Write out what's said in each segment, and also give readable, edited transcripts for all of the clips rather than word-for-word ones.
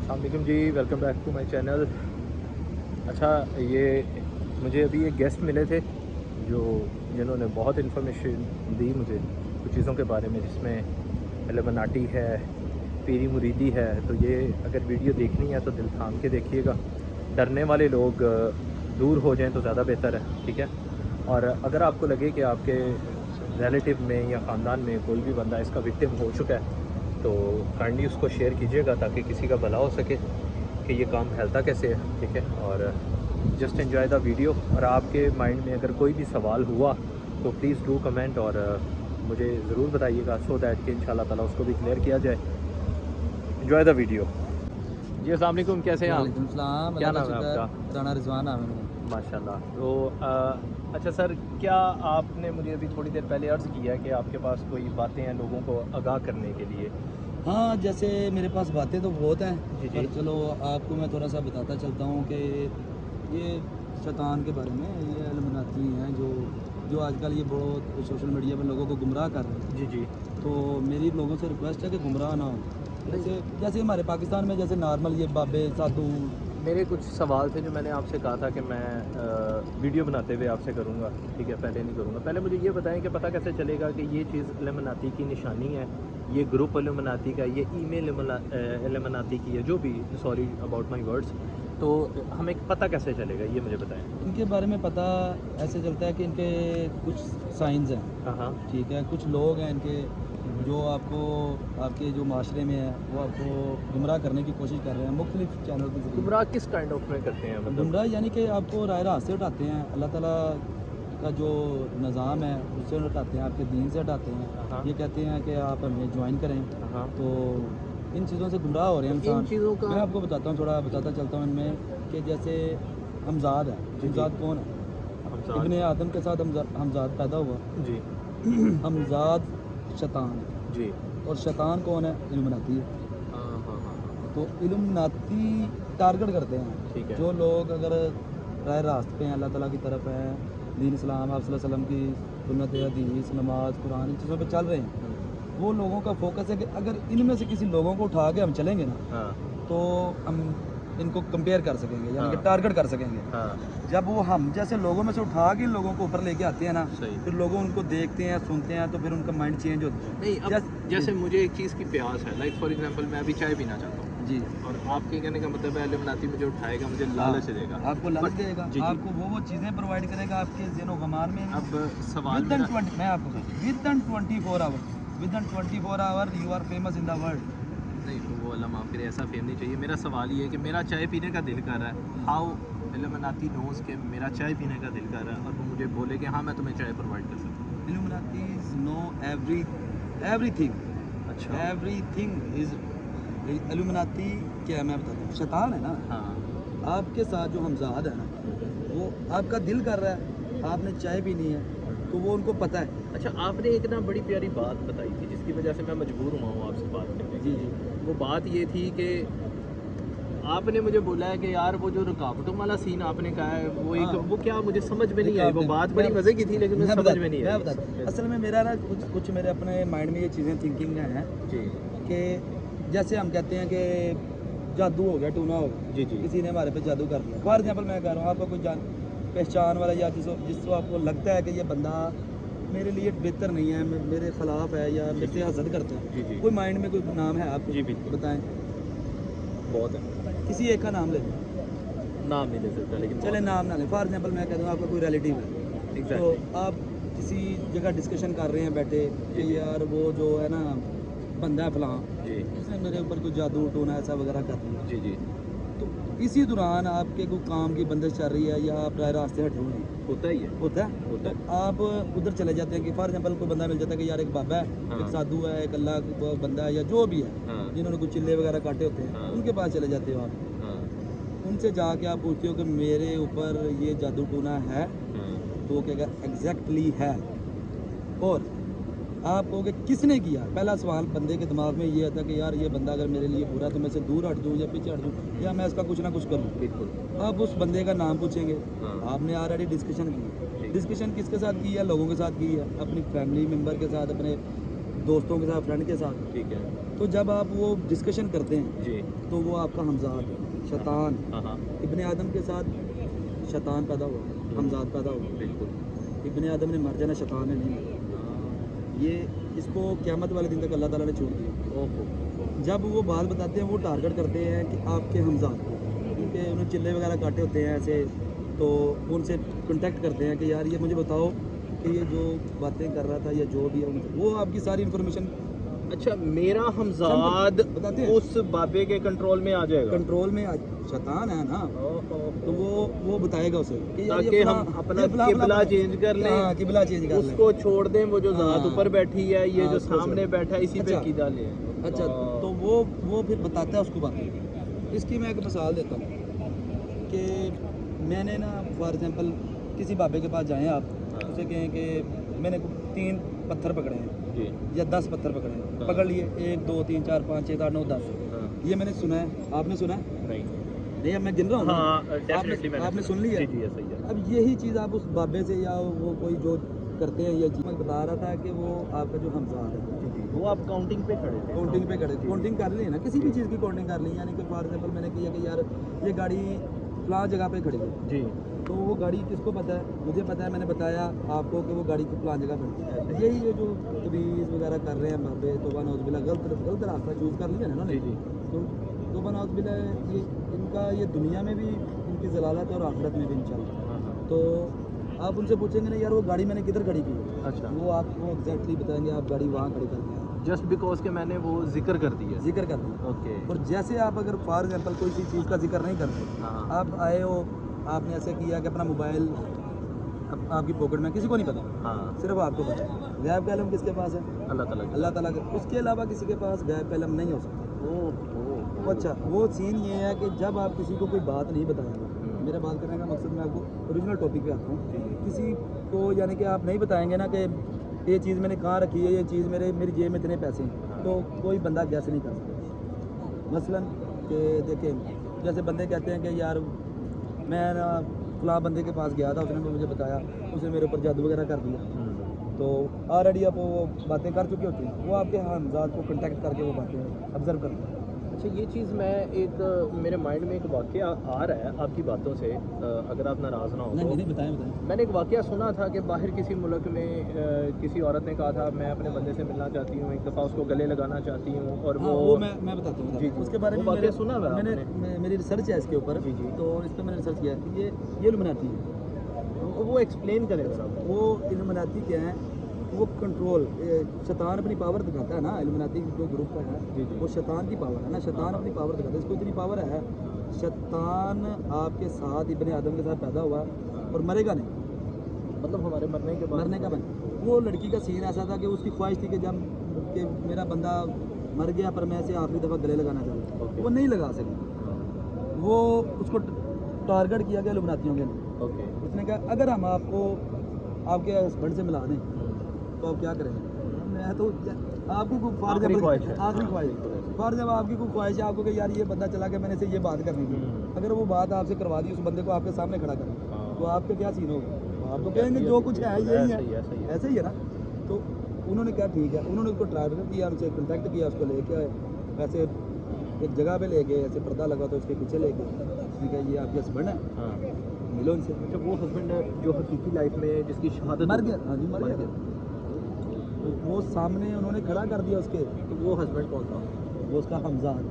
अस्सलाम वालेकुम जी, welcome back to my channel. अच्छा, ये मुझे अभी एक गेस्ट मिले थे जिन्होंने बहुत इन्फॉर्मेशन दी मुझे कुछ चीज़ों के बारे में, जिसमें एलुमिनाटी है, पीरी मुरीदी है। तो ये अगर वीडियो देखनी है तो दिल थाम के देखिएगा। डरने वाले लोग दूर हो जाएं तो ज़्यादा बेहतर है, ठीक है। और अगर आपको लगे कि आपके रिलेटिव में या ख़ानदान में कोई भी बंदा इसका विक्टिम हो चुका है तो काइंडली उसको शेयर कीजिएगा ताकि किसी का भला हो सके कि ये काम फैलता कैसे है, ठीक है। और जस्ट एंजॉय द वीडियो। और आपके माइंड में अगर कोई भी सवाल हुआ तो प्लीज़ डू कमेंट और मुझे ज़रूर बताइएगा, सो दैट कि इंशाल्लाह ताला उसको भी क्लियर किया जाए। एंजॉय द वीडियो जी। अस्सलाम वालेकुम, कैसे हैं आप? वालेकुम सलाम। क्या अल्लाह का नाम है शुक्र, आपका? राना रिजवान नाम है मेरा। माशाल्लाह। तो अच्छा सर, क्या आपने मुझे अभी थोड़ी देर पहले अर्ज़ किया कि आपके पास कोई बातें हैं लोगों को आगाह करने के लिए? हाँ, जैसे मेरे पास बातें तो बहुत हैं, जी जी पर चलो आपको मैं थोड़ा सा बताता चलता हूँ कि ये शैतान के बारे में, ये इल्मुनाती हैं जो आजकल ये बहुत सोशल मीडिया पर लोगों को गुमराह कर रहे हैं। जी जी। तो मेरी लोगों से रिक्वेस्ट है कि गुमराह ना हो। जैसे जैसे हमारे पाकिस्तान में जैसे नॉर्मल ये बाबे साधु। मेरे कुछ सवाल थे जो मैंने आपसे कहा था कि मैं वीडियो बनाते हुए आपसे करूँगा, ठीक है। पहले नहीं करूँगा। पहले मुझे ये बताएं कि पता कैसे चलेगा कि ये चीज़ इल्युमिनाती की निशानी है, ये ग्रुप इल्युमिनाती का, ये ईमेल इल्युमिनाती की है, जो भी, सॉरी अबाउट माय वर्ड्स। तो हमें पता कैसे चलेगा, ये मुझे बताएं। इनके बारे में पता ऐसे चलता है कि इनके कुछ साइंस हैं, हाँ हाँ। ठीक है। कुछ लोग हैं इनके जो आपको आपके जो माशरे में है वो आपको गुमराह करने की कोशिश कर रहे हैं मुख्तलिफ चैनल के जरिए। गुमराह किस काइंड ऑफ में करते हैं, मतलब? गुमराह यानी कि आपको राह रास्त से हटाते हैं, अल्लाह ताला का जो निज़ाम है उससे हटाते हैं, आपके दीन से हटाते हैं। हाँ ये कहते हैं कि आप हमें ज्वाइन करें। हाँ। तो इन चीज़ों से गुमराह हो रहे हैं तो इन इंसान। चीज़ों का मैं आपको बताता हूँ, थोड़ा बताता चलता हूँ इनमें कि जैसे हमजाद है। जी जी। हमजाद कौन है? हमजाद। इब्ने आदम के साथ हमजाद पैदा हुआ। जी हमजाद शैतान है। जी। और शैतान कौन है? इल्मुनाती है। हाँ हाँ हाँ। तो इल्मुनाती टारगेट करते हैं ठीक है। जो लोग अगर राह रास्त पे हैं, अल्लाह ताला की तरफ है, दीन इस्लाम आप सल्लल्लाहु अलैहि वसल्लम की सुन्नत हदीस नमाज कुरान इन चीज़ों पे चल रहे हैं। वो लोगों का फोकस है कि अगर इनमें से किसी लोगों को उठा के हम चलेंगे ना हाँ तो हम इनको कंपेयर कर सकेंगे, यानी कि हाँ टारगेट कर सकेंगे। हाँ। जब वो हम जैसे लोगों में से उठा के इन लोगों को ऊपर लेके आते हैं ना, सही। फिर लोग उनको देखते हैं सुनते हैं तो फिर उनका माइंड चेंज होता है। नहीं, अब जैसे मुझे एक चीज़ की प्यास है, लाइक फॉर एग्जांपल मैं अभी चाय पीना चाहता हूँ जी और आपके कहने का मतलब है इल्युमिनाती मुझे उठाएगा, मुझे लालच देगा, आपको लालच देगा, जी जी। आपको वो चीज़ें प्रोवाइड करेगा आपके ज़हन गमार में। अब सवाल विद इन मेरा 20 मैं आपको within 24 hour, within 24 hour you are famous in the world. नहीं, वो अल्लाह माफ़ करे, ऐसा फेम नहीं चाहिए। मेरा सवाल ये है कि मेरा चाय पीने का दिल कर रहा है, हाउ इल्युमिनाती नोज़ के मेरा चाय पीने का दिल कर रहा है और वो मुझे बोले कि हाँ मैं तुम्हें चाय प्रोवाइड कर सकता हूँ। Illuminatis know everything, अच्छा। everything is Illuminati। क्या है मैं बताता हूँ, शैतान है ना हाँ। आपके साथ जो हमजाद है ना, वो आपका दिल कर रहा है आपने चाय पीनी है तो वो उनको पता है। अच्छा, आपने एक ना बड़ी प्यारी बात बताई थी जिसकी वजह से मैं मजबूर हुआ हूँ आपसे बात करने जी के जी लिए। वो बात ये थी कि आपने मुझे बोला है कि यार वो जो रुकावटों वाला सीन आपने कहा है वो एक, हाँ। वो क्या मुझे समझ में नहीं आई। वो बात बड़ी मज़े की थी लेकिन मुझे समझ में नहीं मैं आई। बताता हूँ। असल में मेरा ना कुछ मेरे अपने माइंड में ये चीज़ें थिंकिंग हैं जी कि जैसे हम कहते हैं कि जादू हो गया, टूना हो गया, जी जी। किसी ने हमारे पे जादू कर दिया। फॉर एग्जाम्पल मैं कह रहा हूँ, आपको कोई जान पहचान वाला या जिसको आपको लगता है कि ये बंदा मेरे लिए बेहतर नहीं है, मेरे खिलाफ है या मेरे से हसद करता जी है, जी। कोई माइंड में कोई नाम है आपको? जी बिल्कुल। बताएं, बहुत है। किसी एक का नाम ले लें। नाम नहीं ले सकता लेकिन चले नाम ना लें, फॉर एग्जाम्पल मैं कह दूँ आपका कोई रिलेटिव है, तो एग्जैक्टली। आप किसी जगह डिस्कशन कर रहे हैं बैठे कि यार वो जो है ना बंदा है फलां, जी उसने मेरे ऊपर कोई जादू टोना ऐसा वगैरह कर दिया। जी जी। तो इसी दौरान आपके कोई काम की बंदिश चल रही है या आप राह रास्ते हटे हुए हैं, होता ही है। होता है होता तो है। आप उधर चले जाते हैं कि फॉर एग्जाम्पल कोई बंदा मिल जाता है कि यार एक बाबा है, हाँ। एक साधु है, एक अल्लाह का बंदा है या जो भी है, हाँ जिन्होंने कुछ चिल्ले वगैरह काटे होते हैं, हाँ। उनके पास चले जाते हो आप। हाँ उनसे जाके आप पूछते हो कि मेरे ऊपर ये जादू टोना है, हाँ। तो वो कहेगा एग्जैक्टली है। और आप कहोगे किसने किया, पहला सवाल बंदे के दिमाग में ये आता है कि यार ये बंदा अगर मेरे लिए बुरा है तो मैं से दूर हट जाऊँ या पीछे हट जाऊँ या मैं इसका कुछ ना कुछ करूँ। बिल्कुल। आप उस बंदे का नाम पूछेंगे। हाँ। आपने ऑलरेडी डिस्कशन की, ठीक। डिस्कशन किसके साथ की है? लोगों के साथ की है, अपनी फैमिली मेम्बर के साथ, अपने दोस्तों के साथ, फ्रेंड के साथ। ठीक है तो जब आप वो डिस्कशन करते हैं जी। तो वो आपका हमजाद है, शैतान। हाँ हाँ इब्ने आदम के साथ शैतान पैदा हुआ, हमजाद पैदा हुआ। बिल्कुल। इब्ने आदम ने मर जाना, शैतान ने नहीं मरना। ये इसको क़यामत वाले दिन तक अल्लाह ताला ने छोड़ दिया। ओहो। जब वो बात बताते हैं वो टारगेट करते हैं कि आपके हमजाद को, क्योंकि उन्हें चिल्ले वगैरह काटे होते हैं ऐसे, तो उनसे कांटेक्ट करते हैं कि यार ये मुझे बताओ कि ये जो बातें कर रहा था या जो भी है वो आपकी सारी इन्फॉर्मेशन अच्छा, मेरा हमजाद बताते हैं। उस बाबे के कंट्रोल में आ जाएगा। कंट्रोल में शैतान है ना, तो वो बताएगा उसे कि यार ताकि हम अपना किबला चेंज कर लें। हाँ, किबला चेंज कर लें। उसको छोड़ दें, वो जो ज़ात हाँ। ऊपर बैठी है, ये हाँ, जो उसको सामने छोड़। बैठा है, इसी पे अच्छा। कीदा ले। अच्छा, तो वो फिर बताता है उसको बातें। इसकी मैं एक मिसाल देता हूँ कि मैंने ना फॉर एग्जांपल किसी बाबे के पास जाएं आप, उसे कहें कि मैंने 3 पत्थर पकड़े हैं जी। या 10 पत्थर पकड़े हैं, हाँ। पकड़ लिए 1 2 3 4 5 6 7 8 9 10। हाँ। ये मैंने सुना है, आपने सुना है? नहीं। नहीं, अब मैं गिन रहा हूँ ना। हाँ, डेफिनेटली मैंने आपने सुन लिया? जी जी, ऐसा ही है। अब यही चीज़ आप उस बाबे से या वो कोई जो करते हैं ये चीज़, मैं बता रहा था कि वो आपका जो हमजाद है, जी जी, वो आप काउंटिंग पे खड़े थे। काउंटिंग पे खड़े, जी। काउंटिंग कर ली है ना, किसी भी चीज़ की काउंटिंग कर ली, यानी कि फॉर एग्जांपल मैंने किया कि यार ये गाड़ी फलां जगह पे खड़ी है, जी तो वो गाड़ी किसको पता है? मुझे पता है, मैंने बताया आपको कि वो गाड़ी को फलां जगह खड़ी है। यही ये जो तवीज़ वगैरह कर रहे हैं बाबे, तौबा नौज़ुबिल्लाह, गलत रास्ता चूज़ कर लिया है ना। जी जी। तो तौबा नौज़ुबिल्लाह, ये इनका ये दुनिया में भी इनकी ज़लालत है और आखिरत में भी इंशाअल्लाह। हाँ हाँ। तो आप उनसे पूछेंगे ना यार वो गाड़ी मैंने किधर खड़ी की है, अच्छा, वो आपको एग्जैक्टली बताएंगे आप गाड़ी वहाँ खड़ी कर दिया, जस्ट बिकॉज के मैंने वो जिक्र कर दिया। जिक्र कर दिया। ओके। और जैसे आप अगर फॉर एग्जांपल कोई सी चीज़ का जिक्र नहीं करते, हाँ। आप आए हो, आपने ऐसे किया कि अपना मोबाइल आपकी पॉकेट में, किसी को नहीं पता, हाँ, सिर्फ आपको पता है। गैब का इल्म किसके पास है? अल्लाह ताला की। अल्लाह ताला के। उसके अलावा किसी के पास गैब का इल्म नहीं हो सकता। ओह, अच्छा, वो सीन ये है कि जब आप किसी को कोई बात नहीं बताएंगे, मेरा बात करने का मकसद, मैं आपको ओरिजिनल टॉपिक पे आता हूँ। किसी को यानी कि आप नहीं बताएंगे ना कि ये चीज़ मैंने कहाँ रखी है, ये चीज़ मेरी जेब में इतने पैसे हैं, तो कोई बंदा गैस नहीं कर सकता। मसलन कि देखें, जैसे बंदे कहते हैं कि यार मैं ना फलां बंदे के पास गया था, उसने मुझे बताया, उसने मेरे ऊपर जादू वगैरह कर दिया, तो ऑलरेडी आप वो बातें कर चुके होते हैं, वो आपके हमजाद को कांटेक्ट करके वो बातें ऑब्जर्व करते हैं। अच्छा, ये चीज़ मैं एक मेरे माइंड में एक वाक़या आ रहा है आपकी बातों से, अगर आप नाराज़ ना हो तो। नहीं, बताएं। मैंने एक वाक़या सुना था कि बाहर किसी मुल्क में किसी औरत ने कहा था मैं अपने बंदे से मिलना चाहती हूँ, एक दफ़ा उसको गले लगाना चाहती हूँ, और हाँ, वो मैं बताता हूँ। जी, जी। उसके बारे में वो वाक़या सुना हुआ है मैंने मेरी रिसर्च है इसके ऊपर। जी, जी। तो इस पर मैंने रिसर्च किया है। ये इल्यूमिनाटी है। वो एक्सप्लेन करें ज़रा। वो इल्यूमिनाटी क्या है? वो कंट्रोल, शैतान अपनी पावर दिखाता है ना, इल्यूमिनाटी जो ग्रुप का है, जी, जी। वो शैतान की पावर है ना, शैतान अपनी पावर दिखाता है। इसको इतनी पावर है, शैतान आपके साथ इब्ने आदम के साथ पैदा हुआ और मरेगा नहीं, मतलब हमारे मरने के बाद मरने का बन। वो लड़की का सीन ऐसा था कि उसकी ख्वाहिश थी कि जब कि मेरा बंदा मर गया पर मैं इसे आखिरी दफ़ा गले लगाना चाहता हूँ, वो नहीं लगा सकी। वो उसको टारगेट किया गया इल्यूमिनाटियों के लिए। ओके। उसने कहा अगर हम आपको आपके हस्बैंड से मिला दें तो आप क्या करेंगे? मैं तो आपकी कोई आखिरी ख्वाहिश है। आखिरी ख्वाहिश, फॉर जब आपकी कोई ख्वाहिश है आपको कि यार ये बंदा चला गया, मैंने इसे ये बात करनी थी, अगर वो बात आपसे करवा दी, उस बंदे को आपके सामने खड़ा करें, तो आपका क्या सीन होगा? आप तो कहेंगे जो कुछ है यही है, ऐसे ही है ना। तो उन्होंने कहा ठीक है, उन्होंने उसको टारगेट किया, उनसे कॉन्टैक्ट किया, उसको लेके वैसे एक जगह पे ले गए, ऐसे पर्दा लगा तो उसके पीछे ले गए। उसने कहा ये आपके हस्बैंड है, हाँ। मिलो उनसे। अच्छा, वो हस्बैंड जो हकीकी लाइफ में जिसकी शहादत मर हो गया, हाँ जी मर गया। तो वो सामने उन्होंने खड़ा कर दिया उसके, तो वो हस्बैंड कौन था? वो उसका हमजाद,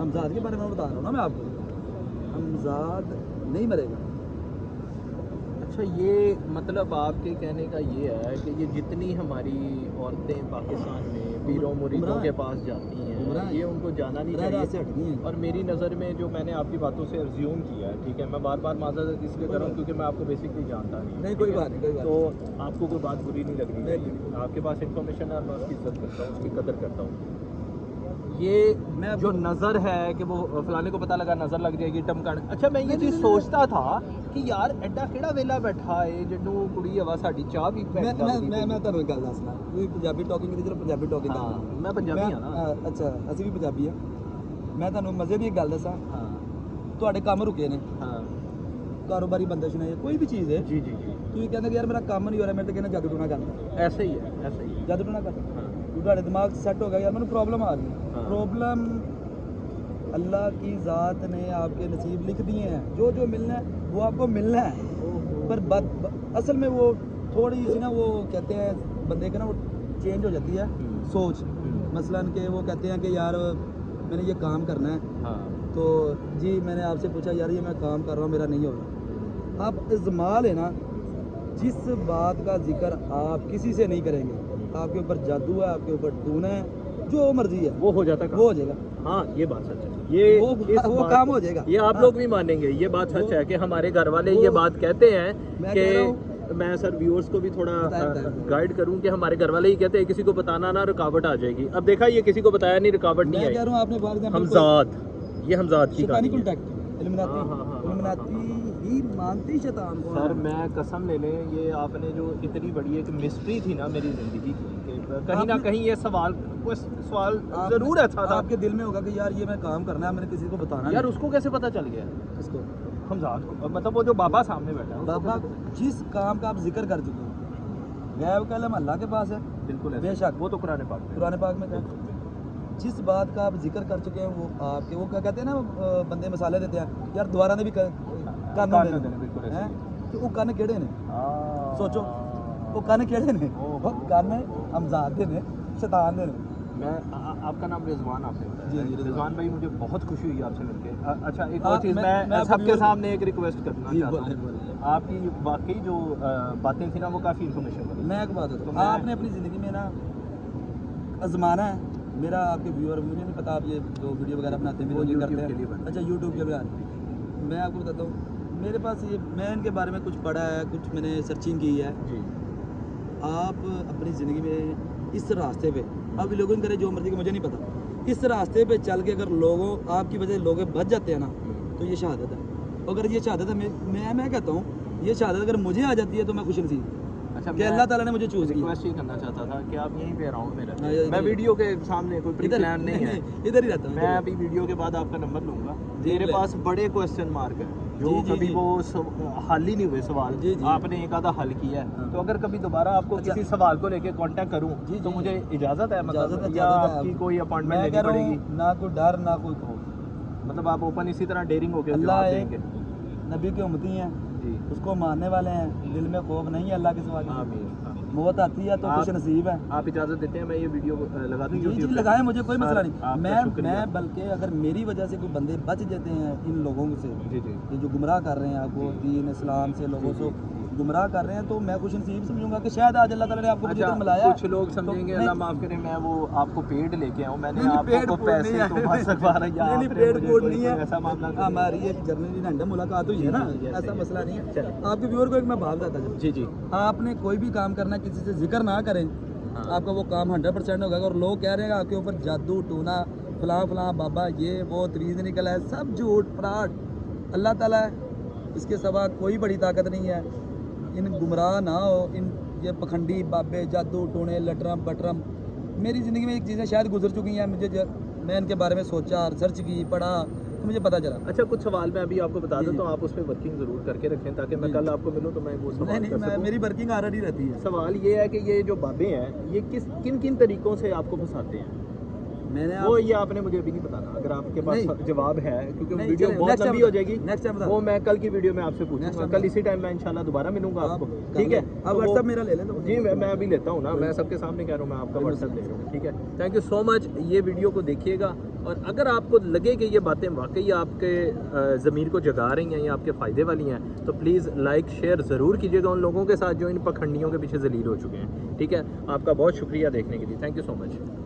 हमजाद के बारे में बता रहा हूँ ना मैं आपको। हमजाद नहीं मरेगा। अच्छा, ये मतलब आपके कहने का ये है कि ये जितनी हमारी औरतें पाकिस्तान में पीरों मुरीदों के पास जाती हैं, ये उनको जाना नहीं राह से चाहिए। हट गई हैं। और मेरी नज़र में जो मैंने आपकी बातों से एज्यूम किया है, ठीक है, मैं बार बार माजरत इसलिए कर रहा हूँ क्योंकि मैं आपको बेसिकली जानता नहीं। नहीं, कोई बात नहीं, कोई बात तो आपको कोई बात बुरी नहीं लगनी नहीं, चाहिए। आपके पास इन्फॉर्मेशन है, मैं उसकी इज्जत करता हूँ, उसकी कदर करता हूँ। ये मैं जो नज़र है कि वो फलाने को पता लगा नज़र लग जाएगी टमकण। अच्छा, मैं ये चीज़ सोचता था कि यार एडा केड़ा वेला बैठा है जिन्नू कुड़ी हवा साडी चाह भी मैं ਤੁਹਾਨੂੰ ਇੱਕ ਗੱਲ ਦੱਸਣਾ, ਤੁਸੀਂ ਪੰਜਾਬੀ ਟਾਕਿੰਗ ਦੀ, ਚਲੋ ਪੰਜਾਬੀ ਟਾਕਿੰਗ ਹਾਂ, ਕਰਦੇ ਮੈਂ ਪੰਜਾਬੀ ਹਾਂ ਨਾ। ਅੱਛਾ, ਅਸੀਂ ਵੀ ਪੰਜਾਬੀ ਆ। ਮੈਂ ਤੁਹਾਨੂੰ ਮਜ਼ੇ ਦੀ ਇੱਕ ਗੱਲ ਦੱਸਾਂ, हाँ ਤੁਹਾਡੇ ਕੰਮ ਰੁਕੇ ਨੇ, हाँ ਕਾਰੋਬਾਰੀ ਬੰਦਿਸ਼ ਨੇ, ਕੋਈ ਵੀ ਚੀਜ਼ ਹੈ, जी जी जी, ਤੁਸੀਂ ਕਹਿੰਦੇ ਕਿ ਯਾਰ ਮੇਰਾ ਕੰਮ ਨਹੀਂ ਹੋ ਰਿਹਾ, ਮੈਂ ਤਾਂ ਕਹਿੰਦਾ ਜਾਦੂ ਟੂਣਾ ਕਰਦਾ, ऐसे ही है, ऐसे ही है। ਜਾਦੂ ਟੂਣਾ ਕਰਦਾ। हाँ ਤੁਹਾਡੇ ਦਿਮਾਗ 'ਚ ਸੈੱਟ ਹੋ ਗਿਆ ਯਾਰ ਮੈਨੂੰ ਪ੍ਰੋਬਲਮ ਆ गई हाँ। प्रॉब्लम अल्लाह की ज़ात ने आपके नसीब लिख दिए हैं, जो जो मिलना है वो आपको मिलना है। पर असल में वो थोड़ी सी ना वो कहते हैं बंदे के ना वो चेंज हो जाती है सोच। मसलन कि वो कहते हैं कि यार मैंने ये काम करना है, हाँ। तो जी मैंने आपसे पूछा यार ये मैं काम कर रहा हूँ मेरा नहीं हो रहा। आप इज़माल है ना, जिस बात का जिक्र आप किसी से नहीं करेंगे, आपके ऊपर जादू है, आपके ऊपर टून है, जो मर्जी है वो हो जाता वो हो जाएगा। हाँ, ये बात सच है। ये वो काम हो जाएगा। ये आप लोग भी मानेंगे, ये बात सच है कि हमारे घर वाले ये बात कहते हैं मैं कह रहा हूँ, कि मैं सर व्यूअर्स को भी थोड़ा बताएं। गाइड करूं कि हमारे घर वाले ही कहते हैं किसी को बताना ना रुकावट आ जाएगी। अब देखा ये किसी को बताया नहीं, रुकावट नहीं मैं कह आई। रहा हूँ आपने फॉर एग्जांपल हमजाद, ये हमजाद की शैतानी कहानी है। कॉन्टैक्ट इल्यूमिनाती हाँ, हाँ, हाँ, इल्यूमिनाती ही मानती शैतान को। सर मैं कसम ले लें, ये आपने जो इतनी बड़ी एक मिस्ट्री थी ना मेरी ज़िंदगी की, कि कहीं ना कहीं ये सवाल ज़रूर ऐसा था। आपके दिल में होगा कि यार ये मैं काम करना है, मैंने किसी को बताना यार नहीं। उसको कैसे पता चल गया? किसको? हमजाद को, मतलब वो जो बाबा सामने बैठा है, उसको बाबा कैसे- जिस काम का आप जिक्र कर चुके हो, गैब का इल्म अल्लाह के पास है, बिल्कुल ऐसे। बेशक। वो तो कुरान पाक में। कुरान पाक में क्या है? जिस बात का आप जिक्र कर चुके हैं वो आपके, वो क्या कहते हैं ना बंदे मसाले देते हैं यार दोबारा ने भी कानून कानून देने देने, बिल्कुल ऐसे हैं ही। तो वो कन केड़े ने हाँ। सोचो, वो कन केड़े ने, वो कन हमजाद दे ने, शैतान दे ने। मैं आपका नाम रिजवान आपने बताया। जी, जी, रिजवान। रिजवान भाई मुझे बहुत खुशी हुई आपसे मिलके। अच्छा एक हाँ, और चीज़ मैं मैं आपको सबके भी- सामने एक रिक्वेस्ट करना जी, चाहता बोलिए, हूँ। बोलिए। आपकी वाकई जो बातें थी ना वो काफ़ी इन्फॉर्मेशन बनी। मैं एक बात तो बताऊँ, मैं- आपने अपनी ज़िंदगी में ना आजमाना है। मेरा आपके व्यूअर, मुझे नहीं पता आप ये जो वीडियो वगैरह बनाते हैं वो वीडियो YouTube करते के लिए हैं, बनाते अच्छा यूट्यूब के लिए आ रहे हैं। मैं आपको बताता हूँ, मेरे पास ये मैं इनके बारे में कुछ पढ़ा है, कुछ मैंने सर्चिंग की है। जी आप अपनी ज़िंदगी में इस रास्ते पे, आप लोगों करे जो मर्जी, मुझे नहीं पता, इस रास्ते पे चल के अगर लोगों आपकी वजह से लोग बच जाते हैं ना, तो ये शहादत है। अगर ये शहादत है, मैं कहता हूँ ये शहादत अगर मुझे आ जाती है तो मैं खुश नसीब अच्छा कि अल्लाह ताला ने मुझे चूज़ किया। रिक्वेस्ट ये करना चाहता था कि आप यहीं पे अराउंड में हाँ, रहें। इधर- मैं वीडियो के सामने कोई प्री इधर प्लान नहीं है। इधर ही रहता हूँ। मैं अभी वीडियो के बाद आपका नंबर लूंगा। जी, मेरे ले। पास बड़े क्वेश्चन मार्क हैं जो जी, जी, कभी जी। वो हल ही नहीं हुए सवाल। जी, जी। आपने एक आधा हल किया है, हाँ। तो अगर कभी दोबारा आपको अच्छा। किसी सवाल को लेके कांटेक्ट करूं जी, तो जी। मुझे इजाज़त है, इजाज़त मतलब है, या इजाज़त है आपकी आप। कोई अपॉइंटमेंट मैं लेनी कह रहा पड़ेगी? हूँ ना कोई डर ना कोई खौफ, मतलब आप ओपन इसी तरह डेयरिंग होकर अल्लाह जवाब है, देंगे? नबी के उम्मती हैं, जी उसको मानने वाले हैं, दिल में खौफ नहीं है अल्लाह के सिवा किसी। आमीन। मौत आती है तो आप- खुश नसीब है। आप इजाज़त देते हैं मैं ये वीडियो लगा दूं जी YouTube जी पे? लगाए, मुझे कोई मसला सर, नहीं। आपका शुक्रिया। मैं बल्कि अगर मेरी वजह से कोई बंदे बच जाते हैं इन लोगों से, जी जी ये जो गुमराह कर रहे हैं आपको दीन इस्लाम से लोगों जी, को गुमराह कर रहे हैं, तो मैं खुश नसीब समझूंगा कि शायद आज अल्लाह ताला ने आपको मुझे अच्छा, तो मिलाया। कुछ लोग समझेंगे अल्लाह माफ़ करे मैं वो आपको पेड लेके आऊँ, मैंने नहीं, पेड़ आपको फूल नहीं पैसे है। तो मत सकवा रहा या नहीं, आपने पेड़ मुझे फूल कोई- नहीं है। कोई ऐसा मामला तो नहीं। हमारी एक जर्नली रैंडम मुलाकात हुई है ना, जी, जी, ऐसा ऐसे ही मसला नहीं है। है। चलिए। आपके व्यूअर को एक मैं बात बताता हूँ, जी जी आपने कोई भी काम करना है किसी से जिक्र ना करें, हाँ। आपका वो काम 100% होगा। और लोग कह रहे हैं आपके ऊपर जादू टूना फलां फलां बाबा ये वो तवीज़ निकला है, सब झूठ फ्रॉड। अल्लाह ताला है, इसके सिवा कोई बड़ी ताकत नहीं है। इन गुमराह ना हो, इन ये पखंडी बाबे जादू टूने लटरम बटरम। मेरी ज़िंदगी में एक चीज़ें शायद गुजर चुकी हैं, मैं इनके बारे में सोचा, रिसर्च की, पढ़ा, तो मुझे पता चला। अच्छा कुछ सवाल मैं अभी आपको बता जी, देता हूँ, जी। आप उस पर वर्किंग ज़रूर करके रखें ताकि मैं जी, कल जी। आपको मिलूँ तो मैं वो नहीं सवाल नहीं, कर मैं सकूँ। मेरी वर्किंग ऑलरेडी रहती है। सवाल ये है कि ये जो बाबे हैं ये किन किन तरीकों से आपको फंसाते हैं? मैंने वो ये आपने मुझे अभी नहीं बताना, अगर आपके पास नहीं। जवाब है, क्योंकि नहीं, वीडियो चलिए, बहुत next time लंबी हो बता- जाएगी। next time बता- वो मैं कल की वीडियो में आपसे Next पूछूंगा, time कल बता- इसी टाइम मैं इंशाल्लाह दोबारा मिलूंगा आप आपको, कर ठीक है? लो। आप तो वो- व्हाट्सएप मेरा ले लें तो जी मैं अभी लेता हूँ ना, मैं सबके सामने कह रहा हूँ, मैं आपका कोई व्हाट्सएप मसला ले रहा हूँ, ठीक है? Thank you so much. ये वीडियो को देखिएगा और अगर आपको लगे कि ये बातें वाकई आपके ज़मीर को जगा रही हैं या आपके फ़ायदे वाली हैं तो प्लीज़ लाइक शेयर ज़रूर कीजिएगा उन लोगों के साथ जो इन पखंडियों के पीछे जलील हो चुके हैं, ठीक है? आपका बहुत शुक्रिया देखने के लिए, थैंक यू सो मच।